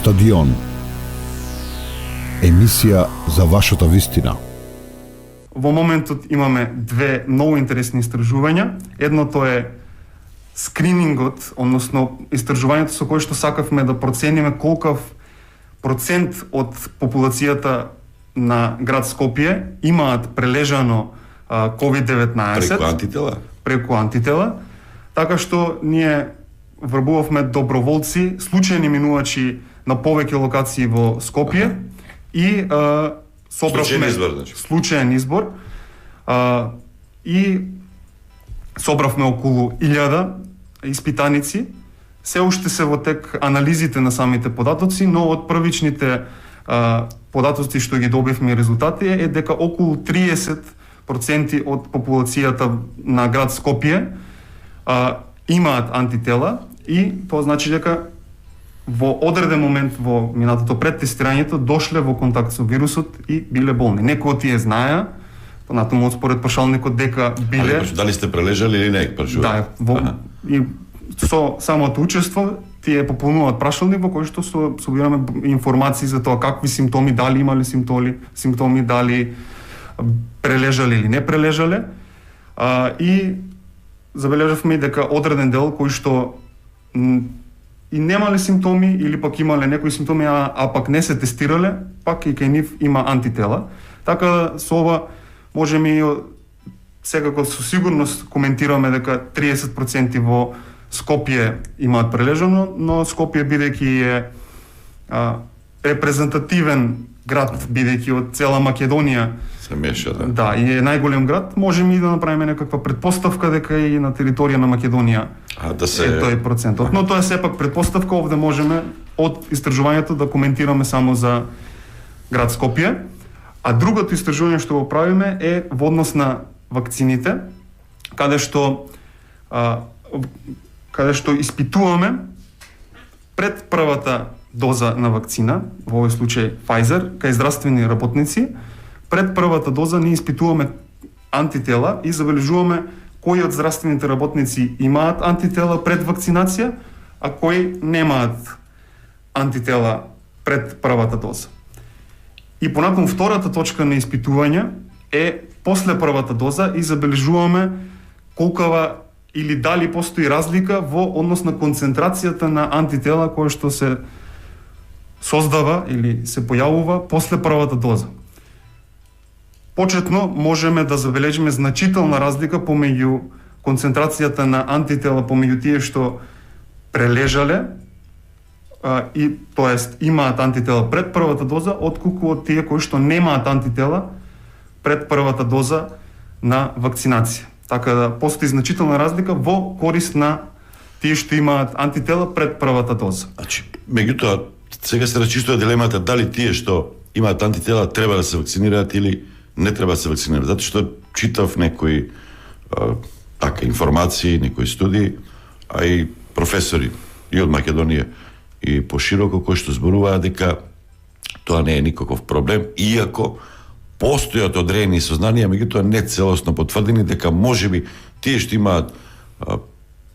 Стадион. Емисија за вашата вистина. Во моментот имаме две многу интересни истражувања. Едното е скринингот, односно истражувањето со кое што сакавме да процениме колкав процент од популацијата на град Скопје имаат прележано COVID-19 преку антитела. Така што ние врбувавме доброволци, случајни минувачи на повеќе локации во Скопје и собравме случаен избор и собравме околу 1000 испитаници. Се уште се во тек анализите на самите податоци, но од првичните податоци што ги добивме и резултати е дека околу 30% од популацијата на град Скопје имаат антитела и тоа значи дека во одреден момент во минатото пред тестирањето дошле во контакт со вирусот и биле болни. Некои од тие знаеа, понатаму според прашалникот дека биле. Дали сте прележали или не? Да, и со самото учество тие пополнуваат прашалник во кој што собираме информации за тоа какви симптоми, дали имале симптоми, дали прележале или не прележале. И забележавме дека одреден дел кој што и немале симптоми или пак имале некои симптоми, а пак не се тестирале, пак и кај нив има антитела. Така со ова можеме и секако со сигурност коментираме дека 30% во Скопје имаат прележано, но Скопје бидејќи е репрезентативен град, бидејќи од цела Македонија се меша, да. Да, и е најголем град, можеме и да направиме некаква претпоставка дека и на територија на Македонија да се е тој процентот. Но тоа е сепак претпоставка, овде можеме од истражувањето да коментираме само за град Скопје. А другото истражување што го правиме е во однос на вакцините, каде што испитуваме пред првата доза на вакцина, во овој случај Pfizer, кај здравствени работници. Пред првата доза ние испитуваме антитела и забележуваме кои од здравствените работници имаат антитела пред вакцинација, а кои немаат антитела пред првата доза. И понатаму втората точка на испитување е после првата доза и забележуваме колкава или дали постои разлика во однос на концентрацијата на антитела која што се создава или се појавува после првата доза. Почетно можеме да забележиме значителна разлика помеѓу концентрацијата на антитела помеѓу тие што прележале и тоест имаат антитела пред првата доза, отколку од тие кои што немаат антитела пред првата доза на вакцинација. Така да постои значителна разлика во корист на тие што имаат антитела пред првата доза. Значи, меѓутоа, сега се рачистува дилемата дали тие што имаат антитела треба да се вакцинираат или не треба да се вакцинираат. Затоа што читав некои информации, некои студии, а и професори и од Македонија и пошироко кои што зборуваат дека тоа не е никаков проблем, иако постојат одредени сознанија, меѓутоа не целосно потврдени дека можеби тие што имаат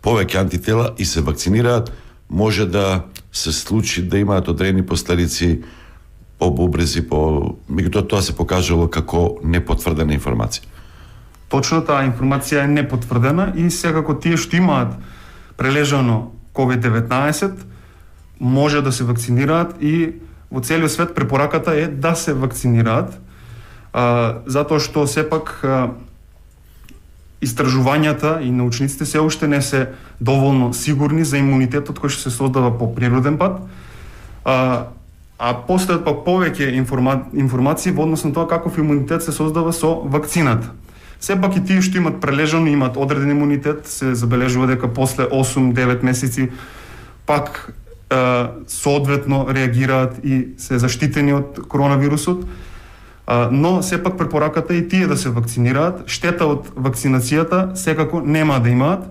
повеќе антитела и се вакцинираат, може да се случи да имаат одредени последици по-бубрези, меѓутоа тоа се покажало како непотврдена информација. Точно таа информација е непотврдена и секако тие што имаат прележано COVID-19 може да се вакцинираат и во целиот свет препораката е да се вакцинираат, затоа што сепак истражувањата и научниците се уште не се доволно сигурни за имунитетот кој што се создава по природен пат, а постојат пак повеќе информации во однос на тоа каков имунитет се создава со вакцината. Сепак и тие што имат прележано, имаат одреден имунитет, се забележува дека после 8-9 месеци пак соодветно реагираат и се заштитени од коронавирусот, но сепак препораката е и тие да се вакцинираат. Штета од вакцинацијата секако нема да имаат,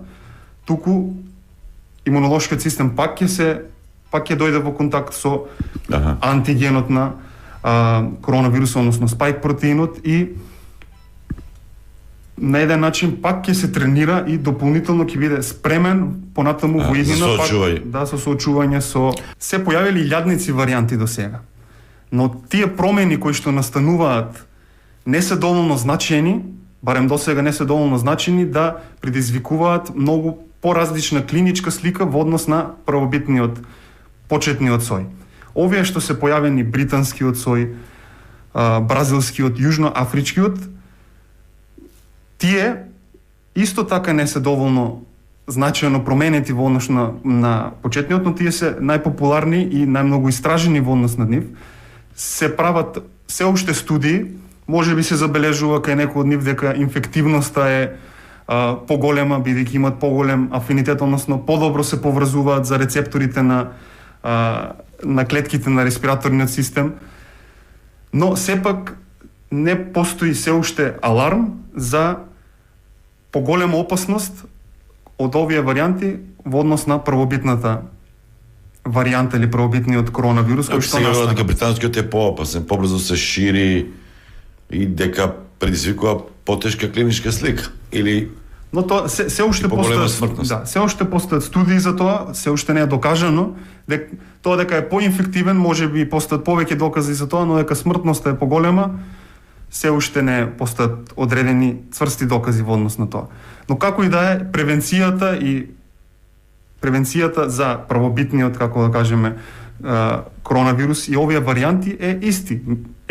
туку имунолошкиот систем пак ќе дојде во контакт со антигенот на коронавирусот, односно спајк протеинот и на еден начин пак ќе се тренира и дополнително ќе биде спремен понатаму во иднина за пак соочување. да со соочување со се појавиле илјадници варијанти до сега. Но тие промени кои што настануваат не се доволно значени, барем до сега не се доволно значени да предизвикуваат многу поразлична клиничка слика во однос на првобитниот почетниот сој. Овие што се појавени британскиот сој, бразилскиот, јужноафричкиот, тие исто така не се доволно значајно променети во однос на почетниот, но тие се најпопуларни и најмногу истражени во однос на нив. Се прават се уште студии, може би се забележува кај некој од нив дека инфективноста е поголема, бидејќи имат поголем афинитет, односно подобро се поврзуваат за рецепторите на клетките на респираторниот систем, но сепак не постои се уште аларм за поголема опасност од овие варијанти во однос на првобитната варијанта или првобитниот коронавирус кој што сега настана. дека британскиот е поопасен, побрзо се шири и дека предизвикува потешка клиничка слика или Но тоа се уште поголема постојат, смртност. да, се уште постојат студии за тоа, се уште не е докажано, тоа дека е поинфективен, можеби постојат повеќе докази за тоа, но дека смртноста е поголема, се уште не постојат одредени цврсти докази во однос на тоа. Но како и да е, превенцијата за првобитниот, како да кажеме, коронавирус и овие варијанти е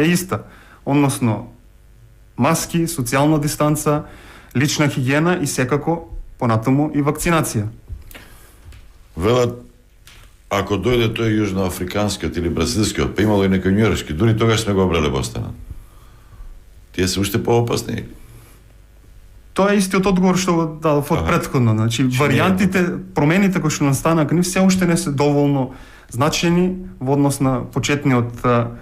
иста. Односно, маски, социјална дистанца, лична хигиена и секако понатаму и вакцинација. велат ако дојде тој јужноафриканскиот или бразилскиот, па имало и некој њујоршки, дури тогаш сме го обрале Бостонот. Тие се уште поопасни. Тоа е истиот одговор што го дадов од претходно. Значи, варијантите, промените кои што настана кај нив се уште не се доволно значени во однос на почетната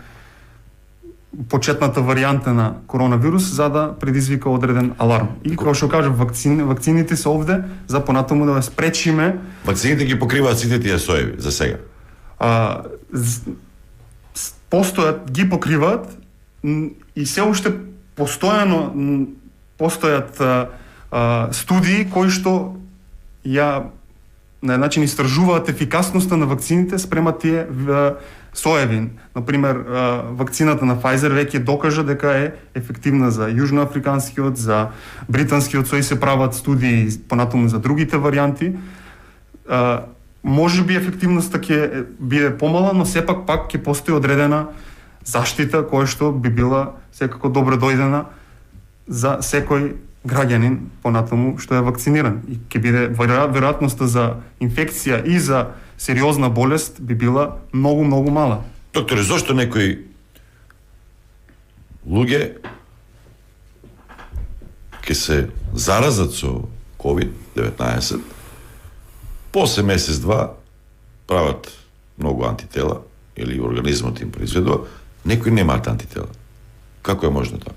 варијанта на коронавирус за да предизвика одреден аларм. И како што кажав, вакцините се овде за понатаму да спречиме. Вакцините ги покриваат сите тие соеви за сега. Постојат, ги покриваат и се уште постојано постојат студии кои што ја на еден начин истражуваат ефикасноста на вакцините спрема тие соеви. Например, вакцината на Pfizer веќе докажа дека е ефективна за јужноафриканскиот, за британскиот сој, се прават студии понатаму за другите варијанти. Може би ефективноста ќе биде помала, но сепак пак ќе постои одредена заштита која што би била секако добро дојдена за секој граѓанин понатаму што е вакциниран. И ќе биде веројатноста за инфекција и за сериозна болест би била многу мала. Докторе, зошто некои луѓе ќе се заразат со COVID-19, после месец-два прават многу антитела или организмот им произведува, некои немаат антитела. Како е можно тоа?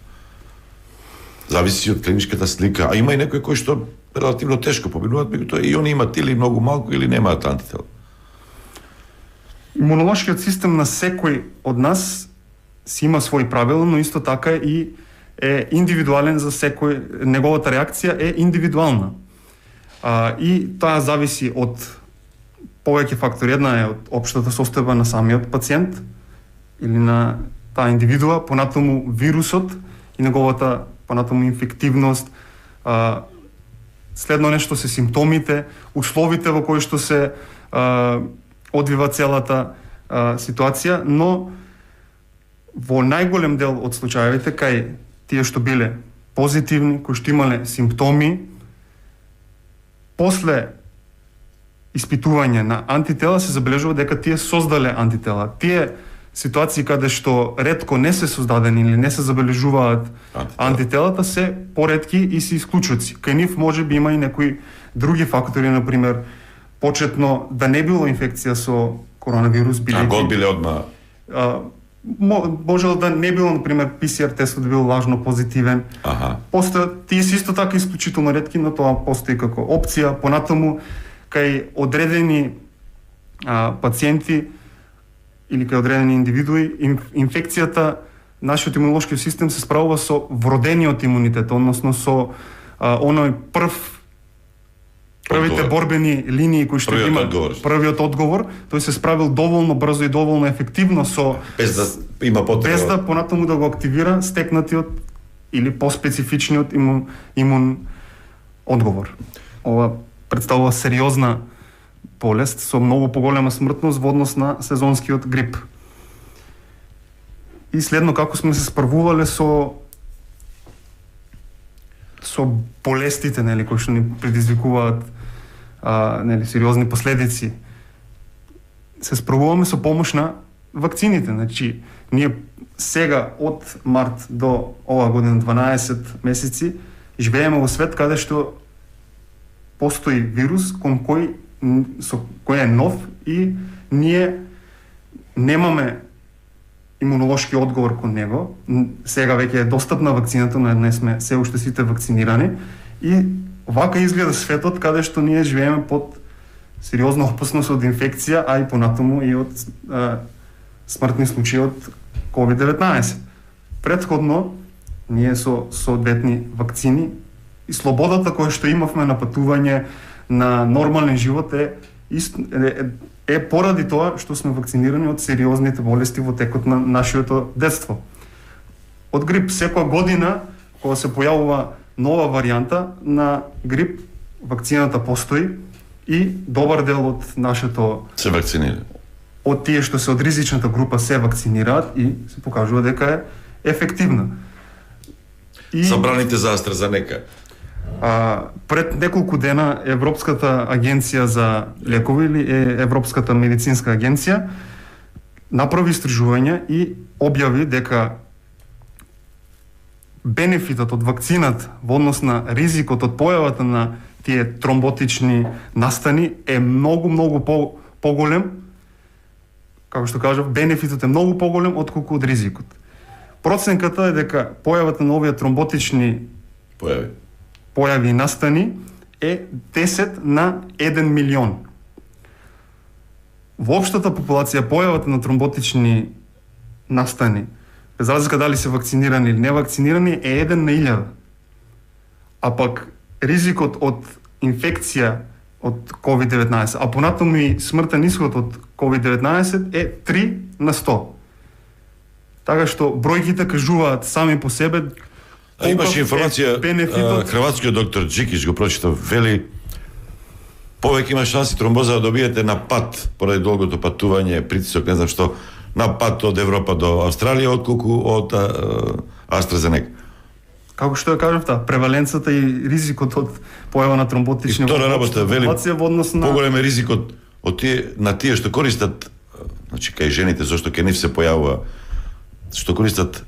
Зависи од клиничката слика, а има и некои кои што релативно тешко поминуваат, меѓутоа и они имаат или многу малку или немаат антитела. Имунолошкиот систем на секој од нас си има свој правила, но исто така и е индивидуален за секој, неговата реакција е индивидуална. И тоа зависи од повеќе фактори. Една е од општата состојба на самиот пациент или на таа индивидуа, понатаму вирусот и неговата понатаму инфективност, следно нешто се симптомите, условите во кои што се одвива целата ситуација, но во најголем дел од случаевите кај тие што биле позитивни, кои што имале симптоми, после испитување на антитела се забележува дека тие создале антитела. Тие ситуации каде што ретко не се создадени или не се забележуваат антителата се поретки и се исклучоци. Кај нив може би има и некои други фактори, например, почетно да не било инфекција со коронавирус, бидејќи год биле одма можело да не било, например, PCR тестот бил лажно позитивен. Тие се исто така исклучително ретки, но тоа постои како опција. Понатаму, кај одредени пациенти или кај одредени индивидуи, инфекцијата, нашиот имунолошки систем се справува со вродениот имунитет, односно со оној првите Одговор. борбени линии кои што Првиот има одговор. првиот одговор, тој се справил доволно брзо и доволно ефективно со Без да има потреба. без да понатаму да го активира стекнатиот или поспецифичниот имун одговор. Ова представува сериозна болест со многу поголема смртност во однос на сезонскиот грип. И следно како сме се справувале со болестите, нели, кои што ни предизвикуваат нели, сериозни последици. Се справуваме со помош на вакцините. Значи, ние сега од март до оваа година 12 месеци живееме во свет каде што постои вирус кон кој е нов и ние немаме имунолошки одговор кон него. Сега веќе е достапна вакцината, но не сме се уште сите вакцинирани и вака изгледа светот каде што ние живееме под сериозна опасност од инфекција, а и понатаму и од смртни случаи од COVID-19. Претходно ние со соодветни вакцини и слободата која што имавме на патување, на нормален живот е поради тоа што сме вакцинирани од сериозните болести во текот на нашето детство. Од грип секоја година кога се појавува нова варијанта на грип, вакцината постои и добар дел од нашето Се вакцинира. од тие што се од ризичната група се вакцинираат и се покажува дека е ефективна. И Забраните за AstraZeneca. пред неколку дена Европската агенција за лекови или Европската медицинска агенција направи истражување и објави дека бенефитот од вакцината во однос на ризикот од појавата на тие тромботични настани е многу поголем. Како што кажав, бенефитот е многу поголем отколку од ризикот. Проценката е дека појавата на овие тромботични појави и настани е 10 на 1 милион. Во општата популација појавата на тромботични настани, без разлика дали се вакцинирани или не вакцинирани, е 1 на 1000. А пак ризикот од инфекција од COVID-19, а понатаму и смртен исход од COVID-19 е 3 на 100. Така што бројките кажуваат сами по себе. Имаше информација, бенефитот. хрватскиот доктор Джикич го прочитав, вели повеќе има шанси тромбоза да добиете на пат поради долгото патување, притисок, не знам што, на пат од Европа до Австралија отколку од AstraZeneca. Како што ја кажав, преваленцата и ризикот од појава на тромботични Втора работа, вели, во однос на поголем е ризикот од тие што користат, значи кај жените, зашто кај нив се појавува, што користат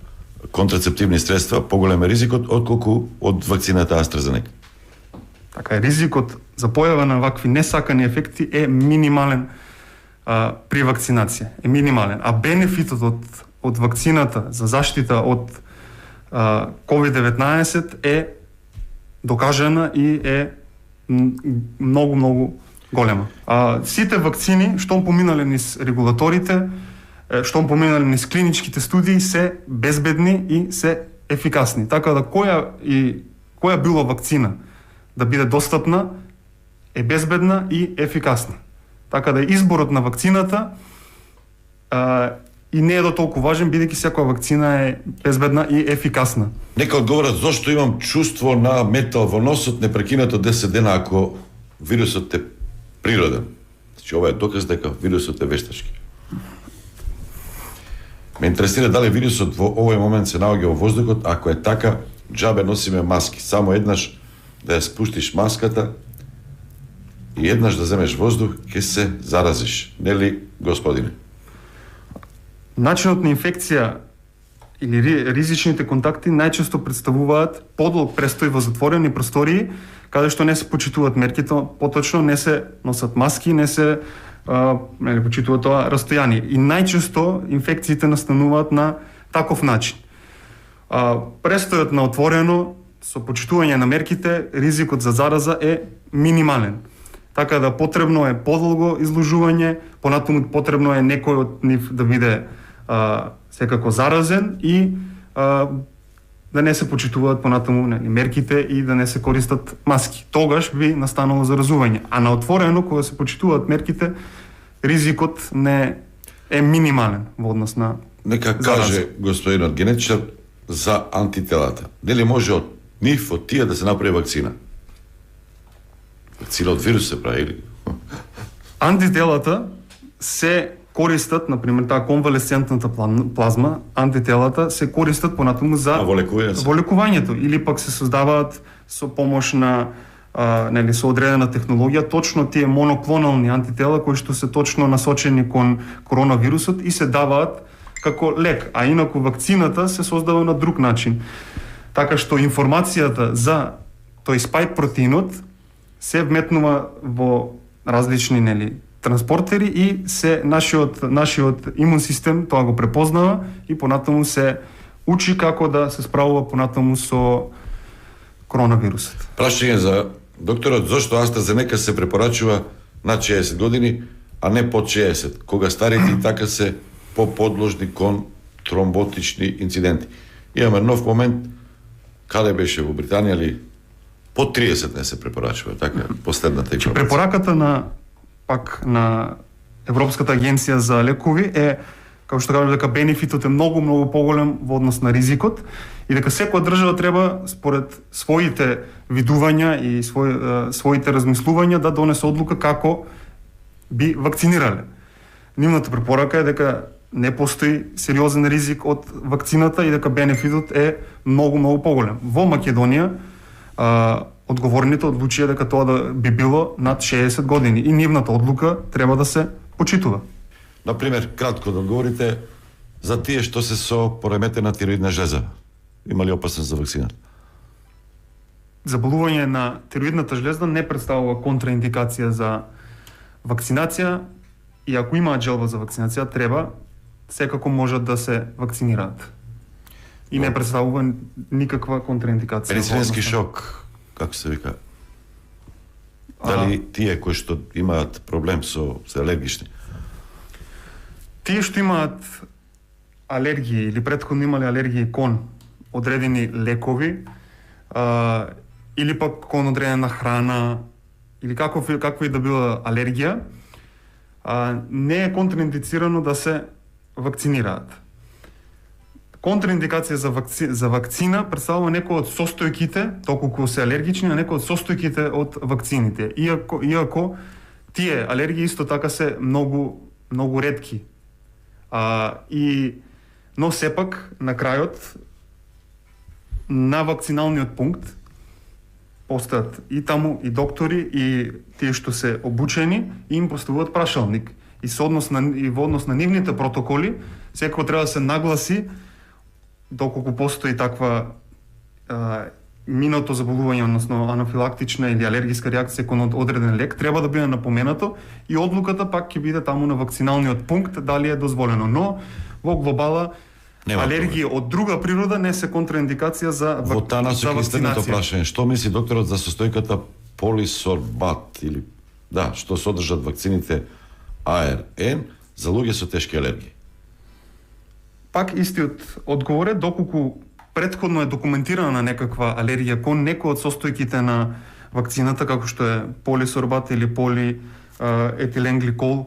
контрацептивни средства, поголем е ризикот отколку од вакцината AstraZeneca. Така е, ризикот за појава на вакви несакани ефекти е минимален при вакцинација, е минимален, а бенефитот од вакцината за заштита од COVID-19 е докажана и е многу голема. Сите вакцини што поминале низ регулаторите, што поминале низ клиничките студии се безбедни и се ефикасни. Така да која било вакцина да биде достапна е безбедна и ефикасна. Така да изборот на вакцината и не е до толку важен, бидејќи секоја вакцина е безбедна и ефикасна. Нека одговорат зошто имам чувство на метал во носот непрекинато 10 дена ако вирусот е природен. Значи ова е доказ дека вирусот е вештачки. Ме интересира дали вирусот во овој момент се наоѓа во воздухот, ако е така, џабе носиме маски. Само еднаш да ја спуштиш маската и еднаш да земеш воздух, ќе се заразиш. Нели, господине? Начинот на инфекција или ризичните контакти најчесто представуваат подолг престој во затворени простории, каде што не се почитуваат мерките, поточно не се носат маски, не се почитува тоа растојание. И најчесто инфекциите настануваат на таков начин. Престојот на отворено, со почитување на мерките, ризикот за зараза е минимален. Така да потребно е подолго изложување, понатаму потребно е некој од нив да биде секако заразен и да не се почитуваат понатаму мерките и да не се користат маски. Тогаш би настанало заразување. А на отворено, кога се почитуваат мерките, ризикот не е минимален во однос на Нека каже господинот генетичар за антителата. Дали може од нив, од тие да се направи вакцина? Вакцина од вирус се прави или? Антителата се користат, например, таа конвалесцентната плазма, антителата се користат понатаму за во лекувањето или пак се создаваат со помош на со одредена технологија точно тие моноклонални антитела кои што се точно насочени кон коронавирусот и се даваат како лек, а инаку вакцината се создава на друг начин. Така што информацијата за тој спајк протеинот се вметнува во различни транспортери и се нашиот имун систем тоа го препознава и понатаму се учи како да се справува понатаму со коронавирусот. Прашање за докторот, зошто AstraZeneca се препорачува над 60 години, а не под 60, кога старите и така се поподложни кон тромботични инциденти. Имаме нов момент, каде беше во Британија или под 30 не се препорачува, така последната информација. Препораката на Европската агенција за лекови е, како што кажа, дека бенефитот е многу поголем во однос на ризикот и дека секоја држава треба според своите видувања и своите размислувања да донесе одлука како би вакцинирале. Нивната препорака е дека не постои сериозен ризик од вакцината и дека бенефитот е многу поголем. Во Македонија одговорните одлучија дека тоа да би било над 60 години и нивната одлука треба да се почитува. Например, кратко да одговорите за тие што се со пореметена тироидна жлеза. Има ли опасност за вакцината? Заболување на тироидната жлеза не представува контраиндикација за вакцинација и ако имаат желба за вакцинација, треба секако можат да се вакцинираат. И не представува никаква контраиндикација. Медицински шок, како се вика? Дали тие кои што имаат проблем со алергични? Тие што имаат алергии или претходно имале алергии кон одредени лекови или пак кон одредена храна или каква и да била алергија, не е контраиндицирано да се вакцинираат. Контраиндикација за вакцина представува некои од состојките, доколку се алергични, на некои од состојките од вакцините. Иако тие алергии исто така се многу ретки. Но сепак на крајот на вакциналниот пункт постојат и таму и доктори и тие што се обучени и им поставуваат прашалник. И во однос на нивните протоколи секој треба да се нагласи доколку постои таква минато заболување, односно анафилактична или алергиска реакција кон одреден лек, треба да биде напоменато и одлуката пак ќе биде таму на вакциналниот пункт дали е дозволено. Но во глобала алергија од друга природа не се контраиндикација за вакцинација. Во таа насока следното прашање, што мисли докторот за состојката полисорбат или што содржат вакцините ARN за луѓе со тешки алергии? Пак истиот одговор е доколку претходно е документирана некаква алергија кон некој од состојките на вакцината, како што е полисорбат или полиетиленгликол,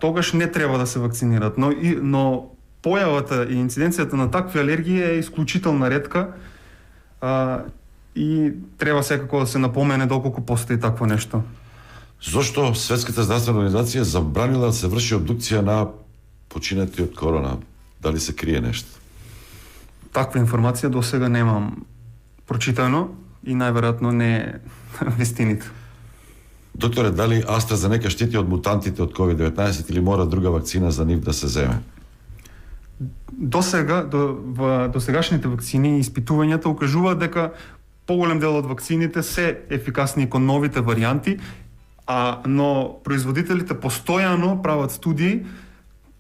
тогаш не треба да се вакцинираат. Но појавата и инциденцијата на такви алергии е исклучително ретка и треба секако да се напомене доколку постои такво нешто. Зошто Светската здравствена организација забранила да се врши обдукција на починати од корона? Дали се крие нешто? Таква информација до сега немам прочитано и најверојатно не е вистината. Докторе, дали AstraZeneca штити од мутантите од COVID-19 или мора друга вакцина за нив да се земе? До сегашните вакцини и испитувањата укажуваат дека поголем дел од вакцините се ефикасни кон новите варијанти, но производителите постојано прават студии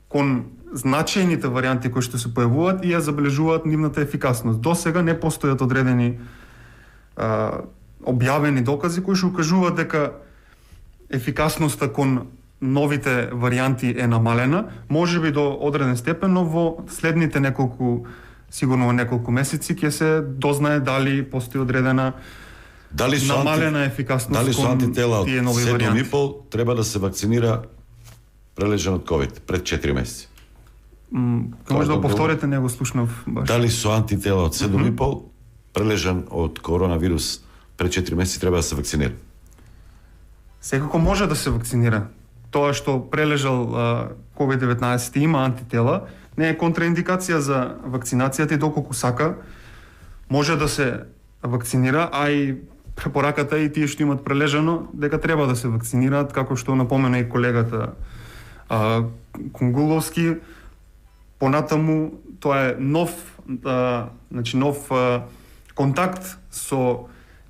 кон значајните варијанти кои што се појавуваат и ја забележуваат нивната ефикасност. До сега не постојат одредени објавени докази кои што укажуваат дека ефикасноста кон новите варијанти е намалена, можеби до одреден степен, но во следните неколку сигурно во неколку месеци ќе се дознае дали постои одредена Дали со намалена ефикасност дали со кон антитела од тие нови варијанти. 7,5 треба да се вакцинира прележен од ковид пред 4 месеци? Може да одговор? повторите, не го слушнав баш. Дали со антитела од 7,5 прележен од коронавирус пред 4 месеци треба да се вакцинира? Секако може да се вакцинира. Тоа што прележал COVID-19 има антитела, не е контраиндикација за вакцинацијата и доколку сака може да се вакцинира, а и препораката и тие што имат прележано дека треба да се вакцинираат, како што напомена и колегата Кунгуловски. Понатаму тоа е нов контакт со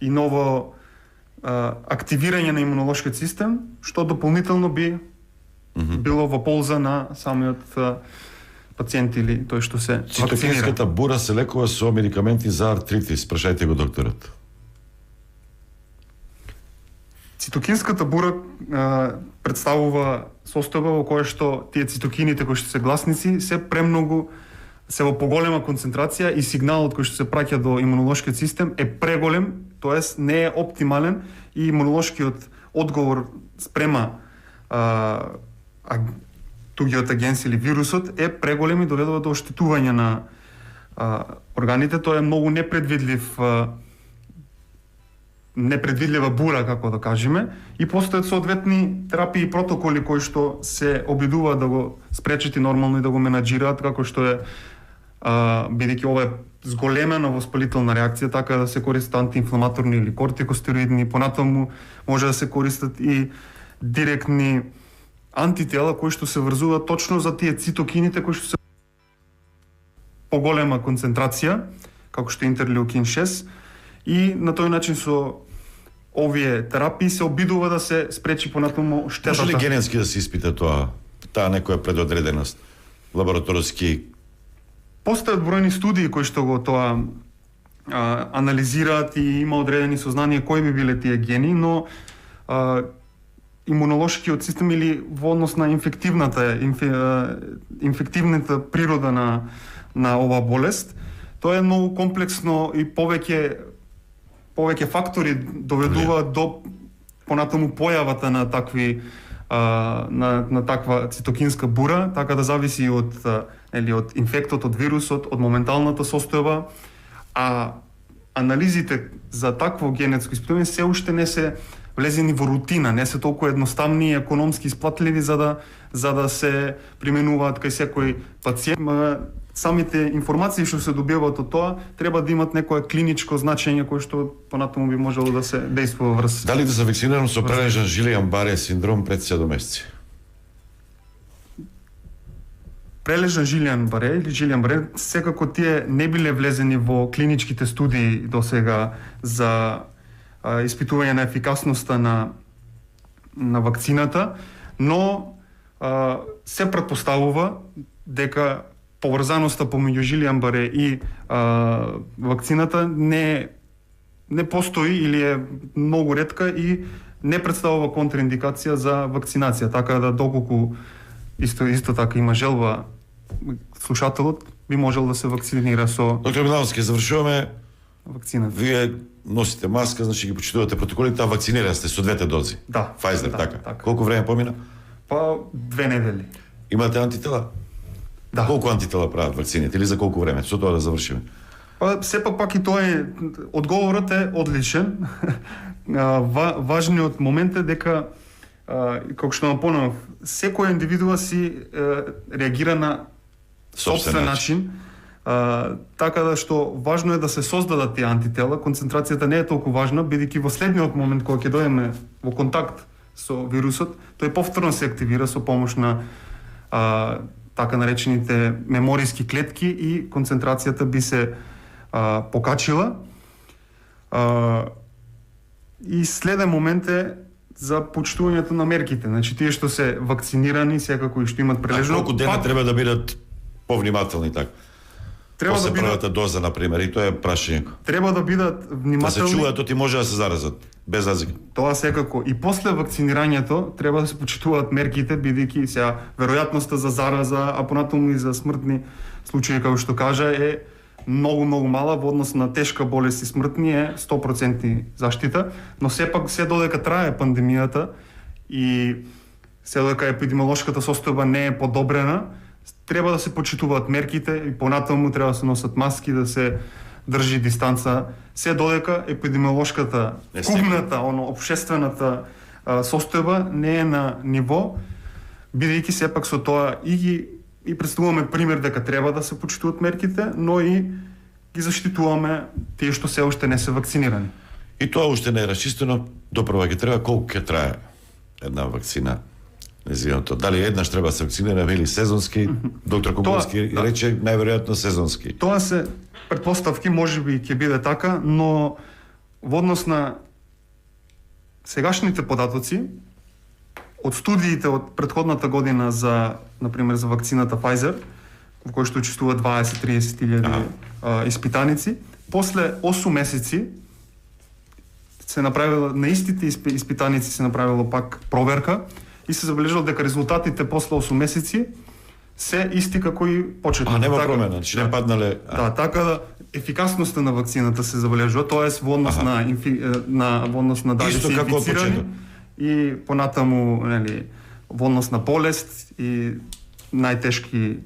и ново активирање на имунолошкиот систем, што дополнително би било во полза на самиот пациент или тој што се вакцинира. Цитокинската бура се лекува со медикаменти за артритис, прашајте го докторот. Цитокинската бура представува состојба во која што тие цитокините кои што се гласници се премногу, се во поголема концентрација и сигналот кој што се праќа до имунолошкиот систем е преголем, тоест не е оптимален и имунолошкиот одговор спрема тугиот агенс или вирусот е преголем и доведува до оштетување на органите. Тоа е многу непредвидлива бура, како да кажеме, и постојат соодветни терапии и протоколи кои што се обидуваат да го спречат и нормално и да го менаџираат, како што е бидејќи ова е зголемена воспалителна реакција, така да се користат антиинфламаторни или кортикостероидни, понатаму може да се користат и директни антитела кои што се врзуваат точно за тие цитокините кои што се поголема концентрација, како што е интерлеукин 6, и на тој начин со овие терапии се обидува да се спречи понатаму штетата. Може ли генетски да се испита таа некоја предодреденост лабораторски? Постојат бројни студии кои што го тоа анализираат и има одредени сознанија кои би биле тие гени, но имунолошкиот систем или во однос на инфективната природа на оваа болест, тоа е многу комплексно и повеќе фактори доведуваат до понатаму појавата на такви на таква цитокинска бура, така да зависи од инфектот, од вирусот, од моменталната состојба, а анализите за такво генетско испитување се уште не се влезени во рутина, не се толку едноставни и економски исплатливи за да се применуваат кај секој пациент. Самите информации што се добиваат од тоа треба да имат некое клиничко значење кое што понатаму би можело да се дејствува врз. Дали да се вакцинирам со прележан Жилијан-Баре синдром пред 7 месеци? Прележан Жилијан-Баре или Жилијан-Баре, секако тие не биле влезени во клиничките студии досега за испитување на ефикасноста на вакцината, но се претпоставува дека поврзаноста помеѓу Жилијан-Баре и вакцината не постои или е многу ретка и не представува контраиндикација за вакцинација, така да доколку исто така има желба слушателот би можел да се вакцинира со Доктор Милановски, завршуваме. вакцината. Вие носите маска, значи ги почитувате протоколите, а вакцинирани сте со двете дози. Да. Pfizer, Да, така. така. Колку време помина? Па 2 недели. Имате антитела? Да. Колку антитела прават вакцините или за колку време? Со тоа да завршиме. Па сепак пак и тоа е одговорот е одличен. Важниот момент е дека како што напомнав, секој индивидуа си реагира на собствен начин. Така да што важно е да се создадат тие антитела, концентрацијата не е толку важна, бидејќи во следниот момент кога ќе дојдеме во контакт со вирусот, тој повторно се активира со помош на така наречените мемориски клетки и концентрацијата би се покачила. И следен момент е за почитувањето на мерките. Значи тие што се вакцинирани, секако и што имат прележно. Колку дена треба да бидат повнимателни така? Треба После да бидат првата доза, например, и тоа е прашање. треба да бидат Да се внимателни. чуваат, ти може да се заразат, без разлика. Тоа секако. И после вакцинирањето треба да се почитуваат мерките, бидејќи сега веројатноста за зараза, а понатаму и за смртни случаи, како што кажа, е многу мала во однос на тешка болест и смртни е 100% заштита, но сепак се додека трае пандемијата и се додека епидемиолошката состојба не е подобрена, треба да се почитуваат мерките и понатаму треба да се носат маски, да се држи дистанца, се додека епидемиолошката, кугната, општествената состојба не е на ниво, бидејќи сепак со тоа и представуваме пример дека треба да се почитуваат мерките, но и ги заштитуваме тие што се уште не се вакцинирани. И тоа уште не е расчистено, допрва ќе треба колку ќе трае една вакцина. Незиното. Дали еднаш треба да се вакцинира или сезонски? Доктор Куковски рече најверојатно сезонски. Тоа се претпоставки, можеби ќе биде така, но во однос на сегашните податоци од студиите од претходната година за, например, за вакцината Pfizer, во кој што учествува 20-30 илјади испитаници, после 8 месеци се направило на истите испитаници се направило пак проверка и се забележало дека резултатите после 8 месеци се исти како и почетно. Нема промена, значи не паднале. Да, така да ефикасноста на вакцината се забележува, тоест во однос во однос на дали се инфицирани и понатаму, нели, во однос на болест и најтешки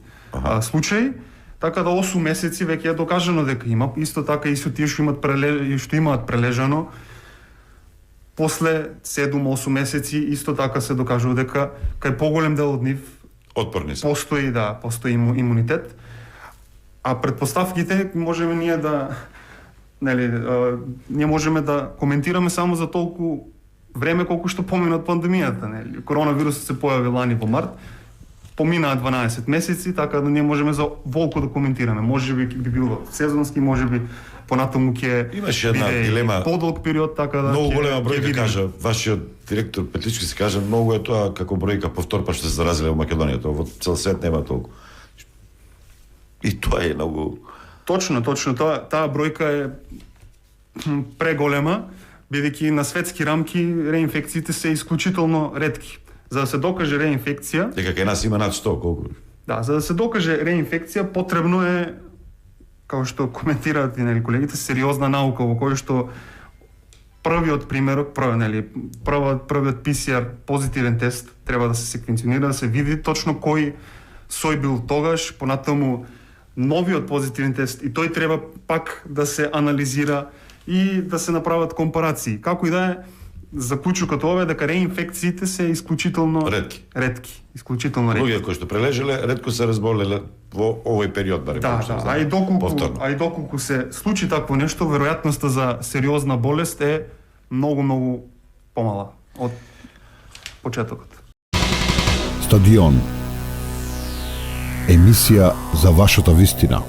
случаи. Така да 8 месеци веќе е докажано дека има, исто така и со тие што имаат прележано после 7-8 месеци исто така се докажува дека кај поголем дел од нив отпорни се. Постои имунитет. А претпоставките можеме ние да ние можеме да коментираме само за толку време колку што помина од пандемијата, нели. Коронавирусот се појави лани во март. Поминаа 12 месеци, така да ние можеме за волку да коментираме. Можеби би било сезонски, можеби понатаму ќе имаше една дилема, подолг период, така да многу голема бројка кажа, вашиот директор Петлички се кажа, многу е тоа како бројка повтор па што се заразиле во Македонија, тоа во цел свет нема толку. И тоа е многу точно, таа бројка е преголема, бидејќи на светски рамки реинфекциите се исклучително ретки. За да се докаже реинфекција, дека кај нас има над 100 колку. Да, за да се докаже реинфекција потребно е, како што коментираат и нели колегите, сериозна наука во која што првиот примерок, првиот PCR позитивен тест треба да се секвенционира, да се види точно кој сој бил тогаш, понатаму новиот позитивен тест и тој треба пак да се анализира и да се направат компарации. Како и да е, заклучокот ова е дека реинфекциите се исклучително ретки, исклучително ретки. Луѓе кои што прележеле ретко се разболеле во овој период барем. А и доколку се случи такво нешто, веројатноста за сериозна болест е многу помала од почетокот. Стадион. Емисија за вашата вистина.